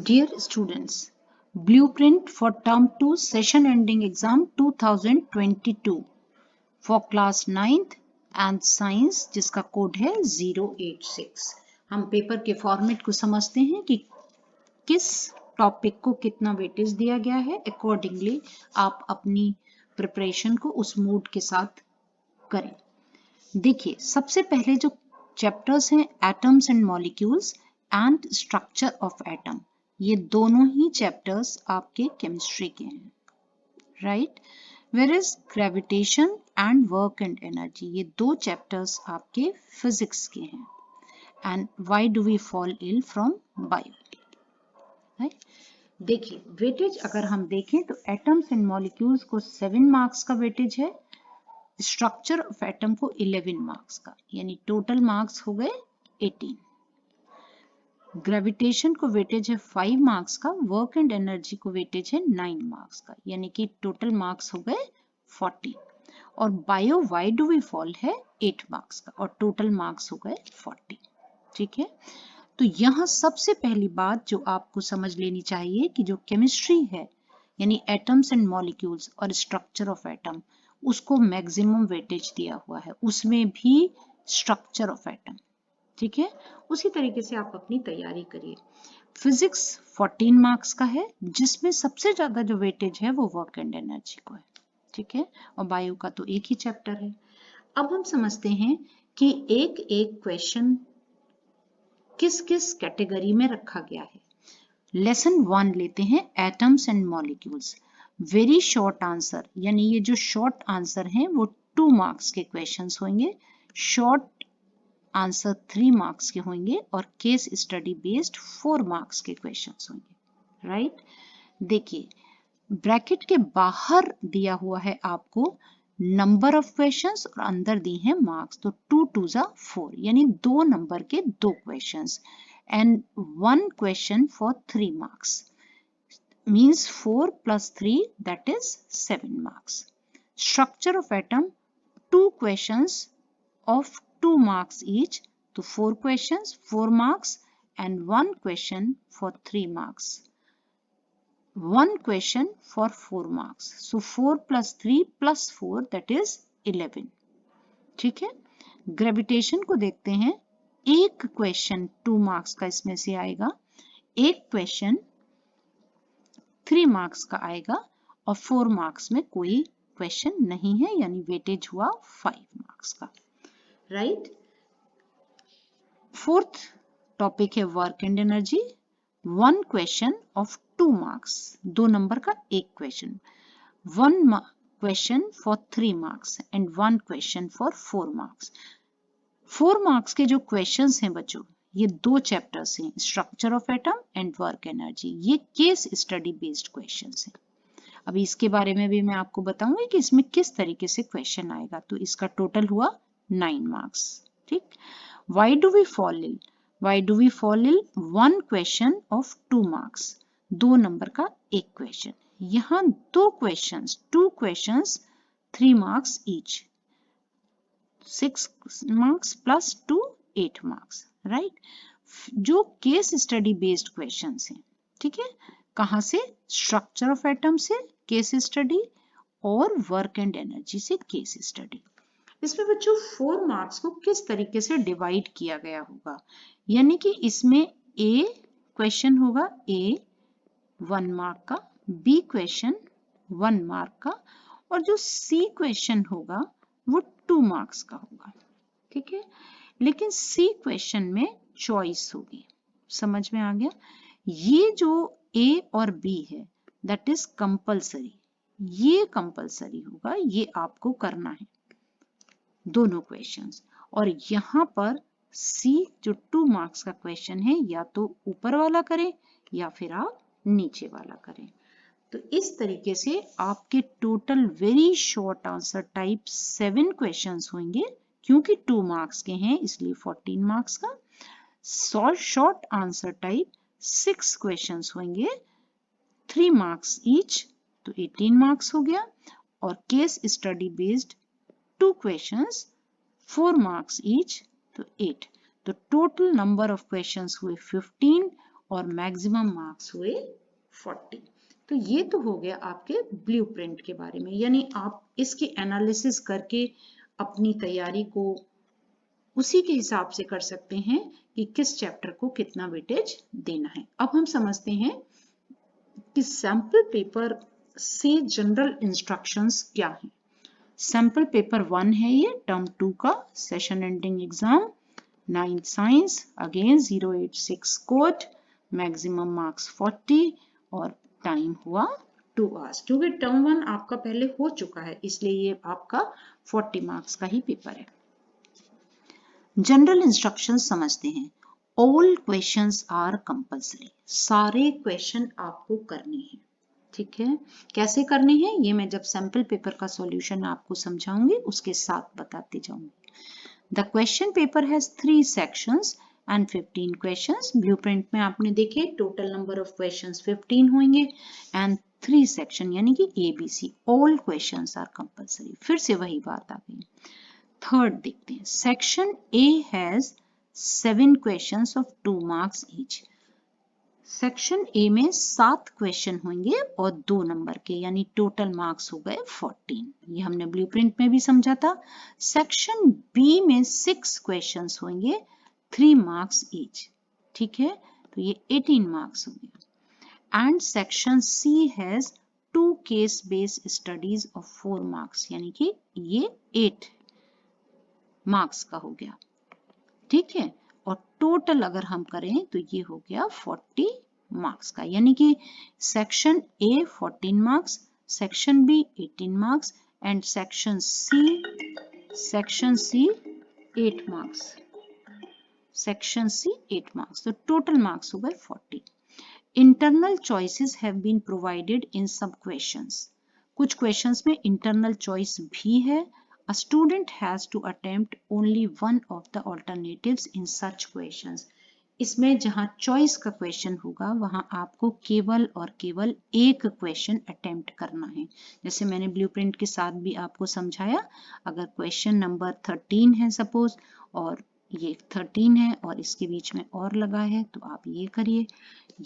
Dear students, Blueprint for Term 2 Session Ending Exam 2022 for Class 9th and Science जिसका code है 086। हम paper के format को समझते हैं कि किस टॉपिक को कितना वेटेज दिया गया है। अकॉर्डिंगली आप अपनी प्रिपरेशन को उस मूड के साथ करें। देखिए, सबसे पहले जो चैप्टर्स हैं atoms and molecules and structure of atom, ये दोनों ही चैप्टर्स आपके केमिस्ट्री के हैं, right. Where is gravitation and work and energy, ये दो चैप्टर्स आपके फिजिक्स के हैं। And why do we fall ill from bio, right. देखिए, वेटेज अगर हम देखें तो एटम्स एंड मॉलिक्यूल्स को 7 मार्क्स का वेटेज है, स्ट्रक्चर ऑफ एटम को 11 मार्क्स का, यानी टोटल मार्क्स हो गए 18। ग्रेविटेशन को वेटेज है 5 मार्क्स का, वर्क एंड एनर्जी को वेटेज है 9 मार्क्स का, यानी कि टोटल मार्क्स हो गए 40। और bio why do we fall है 8 मार्क्स का और टोटल मार्क्स हो गए 40। ठीक है, तो यहाँ सबसे पहली बात जो आपको समझ लेनी चाहिए कि जो केमिस्ट्री है यानी एटम्स एंड मॉलिक्यूल्स और स्ट्रक्चर ऑफ एटम, उसको मैक्सिमम वेटेज दिया हुआ है, उसमें भी स्ट्रक्चर ऑफ एटम। ठीक है, उसी तरीके से आप अपनी तैयारी करिए। फिजिक्स 14 मार्क्स का है, जिसमें सबसे ज्यादा जो वेटेज है वो वर्क एंड एनर्जी को है। ठीक है, और बायो का तो एक ही चैप्टर है। अब हम समझते हैं कि एक एक क्वेश्चन किस किस कैटेगरी में रखा गया है। लेसन 1 लेते हैं, atoms and molecules. Very short answer, यानी ये जो शॉर्ट आंसर हैं वो 2 मार्क्स के क्वेश्चंस होंगे। शॉर्ट आंसर 3 मार्क्स के होंगे और केस स्टडी बेस्ड 4 मार्क्स के क्वेश्चंस होंगे, राइट। देखिए, ब्रैकेट के बाहर दिया हुआ है आपको नंबर ऑफ क्वेश्चंस और अंदर दी है मार्क्स, तो 2 2 4, यानी 2 नंबर के 2 questions and 1 question for 3 marks, means 4 plus 3 that is 7 marks. Structure of atom, 2 questions of 2 marks each, तो 4 questions 4 marks and 1 question for 3 marks, 1 question for 4 marks, so 4 plus 3 plus 4 that is 11। ठीक है, gravitation को देखते हैं, एक question 2 marks का इसमें से आएगा, एक क्वेश्चन 3 मार्क्स का आएगा और 4 मार्क्स में कोई क्वेश्चन नहीं है, यानी वेटेज हुआ 5 मार्क्स का, राइट। फोर्थ टॉपिक है work and energy. 1 question of 2 marks, 2 नंबर का एक question, 1 question for 3 marks and 1 question for 4 marks. 4 marks के जो क्वेश्चंस हैं बच्चों, ये 2 चैप्टर्स हैं, structure of atom and work energy, ये केस स्टडी बेस्ड क्वेश्चंस हैं। अभी इसके बारे में भी मैं आपको बताऊंगी कि इसमें किस तरीके से क्वेश्चन आएगा, तो इसका टोटल हुआ 9 मार्क्स। ठीक, why do we fall ill, why do we fall ill 1 question of 2 marks, 2 नंबर का एक क्वेश्चन, यहाँ 2 questions 2 questions 3 marks each, 6 marks plus 2 8 marks, right. जो केस स्टडी बेस्ड क्वेश्चंस हैं, ठीक है, कहां से, स्ट्रक्चर ऑफ एटम से केस स्टडी और वर्क एंड एनर्जी से केस स्टडी। इसमें बच्चों 4 मार्क्स को किस तरीके से डिवाइड किया गया होगा, यानी कि इसमें ए क्वेश्चन होगा, ए 1 मार्क का, बी क्वेश्चन 1 मार्क का, और जो सी क्वेश्चन होगा वो 2 मार्क्स का होगा। ठीक है, लेकिन सी क्वेश्चन में चॉइस होगी, समझ में आ गया। ये जो ए और बी है दैट इज कंपल्सरी, ये कंपल्सरी होगा, ये आपको करना है दोनों क्वेश्चंस। और यहाँ पर सी जो 2 मार्क्स का क्वेश्चन है, या तो ऊपर वाला करें या फिर आप नीचे वाला करें। तो इस तरीके से आपके total very short answer type 7 questions होंगे, क्योंकि 2 मार्क्स के हैं इसलिए 14 मार्क्स का। शॉर्ट आंसर टाइप 6 क्वेश्चंस होंगे, 3 मार्क्स ईच, तो 18 मार्क्स हो गया। और case study based 2 questions 4 marks each, तो 8। तो टोटल नंबर ऑफ क्वेश्चंस हुए 15 और मैक्सिमम मार्क्स हुए 40। तो ये तो हो गया आपके ब्लूप्रिंट के बारे में, यानी आप इसकी एनालिसिस करके अपनी तैयारी को उसी के हिसाब से कर सकते हैं कि किस चैप्टर को कितना वेटेज देना है। अब हम समझते हैं कि सैंपल पेपर से जनरल इंस्ट्रक्शंस क्या हैं। सैंपल पेपर 1 है ये, टर्म 2 का session ending exam, 9th science, again 086 code, maximum marks 40 और टाइम हुआ 2 आवर्स। क्योंकि टर्म 1 आपका पहले हो चुका है इसलिए ये आपका 40 मार्क्स का ही पेपर है। जनरल इंस्ट्रक्शंस समझते हैं। ऑल क्वेश्चंस आर कंपल्सरी, सारे क्वेश्चन आपको करने हैं, ठीक है। कैसे करने हैं ये मैं जब सैंपल पेपर का सॉल्यूशन आपको समझाऊंगी उसके साथ बताती जाऊंगी। The question paper has 3 sections and 15 questions. Blueprint में आपने देखे टोटल नंबर ऑफ क्वेश्चंस 15 होंगे एंड 3 सेक्शन यानी कि ABC, all questions are compulsory. फिर से वही बात आ गई। थर्ड देखते हैं, section A has 7 questions of 2 marks each. Section A में 7 क्वेश्चन होंगे और 2 नंबर के, यानी टोटल मार्क्स हो गए 14। ये हमने ब्लूप्रिंट में भी समझा था। सेक्शन बी में 6 क्वेश्चंस होंगे, 3 मार्क्स ईच, ठीक है, तो ये 18 मार्क्स हो गए। And section C has 2 case based studies of 4 marks, यानी कि ये 8 मार्क्स का हो गया, ठीक है। और टोटल अगर हम करें तो ये हो गया 40 मार्क्स का, यानी कि section A 14 marks, section B 18 marks and section C 8 marks, section C 8 marks, तो टोटल मार्क्स हो गए 40। Internal choices have been provided in some questions, कुछ क्वेश्चंस में इंटरनल चॉइस भी है। A student has to attempt only one of the alternatives in such questions. इसमें जहां choice का क्वेश्चन होगा वहां आपको केवल और केवल एक क्वेश्चन अटेम्प्ट करना है। जैसे मैंने ब्लूप्रिंट के साथ भी आपको समझाया, अगर क्वेश्चन नंबर 13 है सपोज और ये 13 है और इसके बीच में और लगा है तो आप ये करिए,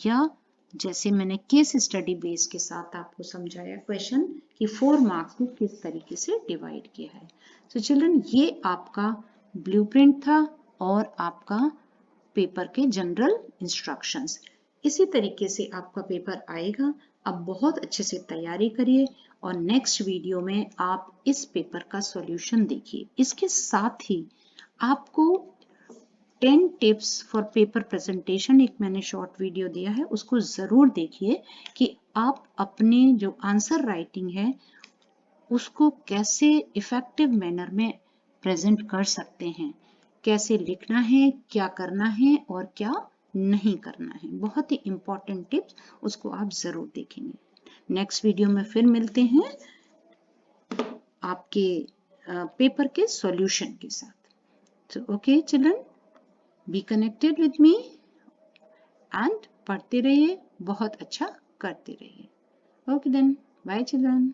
या जैसे मैंने केस स्टडी बेस के साथ आपको समझाया क्वेश्चन कि 4 मार्क्स को किस तरीके से डिवाइड किया है। तो चिल्ड्रन ये आपका ब्लूप्रिंट था और आपका पेपर के जनरल इंस्ट्रक्शंस। इसी तरीके से आपका पेपर आएगा। अब बहुत अच्छे से तैयारी करिए और नेक्स्ट वीडियो में आप इस पेपर का सॉल्यूशन देखिए। इसके साथ ही आपको 10 टिप्स फॉर पेपर प्रेजेंटेशन एक मैंने शॉर्ट वीडियो दिया है, उसको जरूर देखिए कि आप अपने जो आंसर राइटिंग है उसको कैसे इफेक्टिव मैनर में प्रेजेंट कर सकते हैं, कैसे लिखना है, क्या करना है और क्या नहीं करना है। बहुत ही इंपॉर्टेंट टिप्स, उसको आप जरूर देखेंगे। नेक्स्ट वीडियो में फिर मिलते हैं आपके पेपर के सॉल्यूशन के साथ। तो okay children, be connected with me and पढ़ते रहिए, बहुत अच्छा करते रहिए। Okay then, bye children.